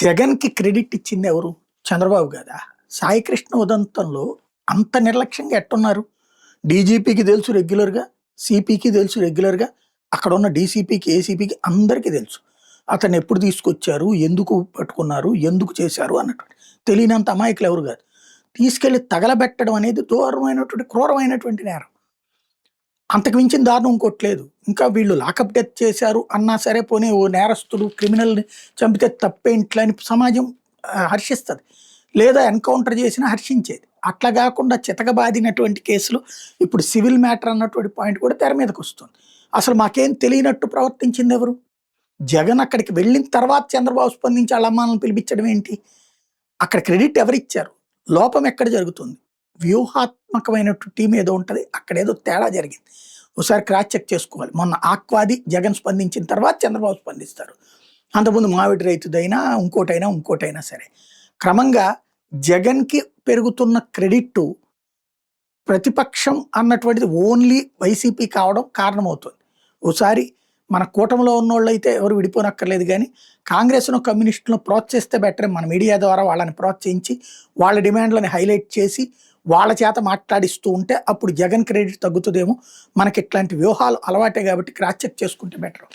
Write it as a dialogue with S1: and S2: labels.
S1: జగన్‌కి క్రెడిట్ ఇచ్చింది ఎవరు? చంద్రబాబు గాదా? సాయికృష్ణ ఉదంతంలో అంత నిర్లక్ష్యంగా ఎట్టున్నారు? డీజీపీకి తెలుసు రెగ్యులర్‌గా, సీపీకి తెలుసు రెగ్యులర్‌గా, అక్కడున్న డీసీపీకి, ఏసీపీకి అందరికీ తెలుసు. అతన్నెప్పుడు తీసుకొచ్చారు? ఎందుకు పట్టుకున్నారు? ఎందుకు చేశారు? అన్నటువంటి. తెలియనంత అమాయకులు ఎవరు గాదు. తీసుకెళ్ళి తగలబెట్టడం అనేది దారుణమైనటువంటి, క్రూరమైనటువంటి నేరం. అంతకు మించిన దారుణం ఇంకోటి లేదు. ఇంకా వీళ్ళు లాకప్ డెత్ చేశారు అన్నా సరే, పోనీ ఓ నేరస్తుడు క్రిమినల్‌ని చంపితే తప్పేంట్లే అని సమాజం హర్షిస్తది. లేదా ఎన్‌కౌంటర్ చేసినా హర్షించేది. అట్లా గాకుండా చితకబాదినటువంటి కేసులు ఇప్పుడు సివిల్ మ్యాటర్ అన్నటువంటి పాయింట్ కూడా తెర మీదకొస్తుంది. అసలు మాకేం తెలియనట్టు ప్రవర్తించిందెవరు? జగన్ అక్కడికి వెళ్ళిన తర్వాత చంద్రబాబు స్పందించి ఆళ్ళ అమ్మానాన్నని పిలిపించడం ఏంటి? అక్కడ క్రెడిట్ ఎవరిచ్చారు? లోపం ఎక్కడ జరుగుతుంది? వ్యూహాత్మకమైనటు టీమ్ ఏదో ఉంటది. అక్కడేదో తేడా జరిగింది. ఓసారి క్రాస్ చెక్ చేసుకోవాలి. మొన్న ఆక్వాది జగన్ స్పందించిన తర్వాత చంద్రబాబు స్పందిస్తారు. అంతకుముందు మావిడి రైతుదైనా, ఇంకోటైనా సరే. క్రమంగా జగన్‌కి పెరుగుతున్న క్రెడిట్టు ప్రతిపక్షం అన్నటువంటిది ఓన్లీ వైసీపీ కావడం కారణమవుతుంది. ఓసారి మన కూటమిలో ఉన్నోళ్ళైతే ఎవరు విడిపోనక్కర్లేదు గానీ, కాంగ్రెస్‌ను, కమ్యూనిస్టులను ప్రోత్సహిస్తే బెటరే. మన మీడియా ద్వారా వాళ్ళని ప్రోత్సహించి, వాళ్ళ డిమాండ్‌లని హైలైట్ చేసి, వాళ్ళ చేత మాట్లాడిస్తూ ఉంటే అప్పుడు జగన్ క్రెడిట్ తగ్గుతదేమో. మనకిట్లాంటి వ్యూహాలు అలవాటే గాబట్టి క్రాస్ చెక్ చేసుకుంటే బెటరు.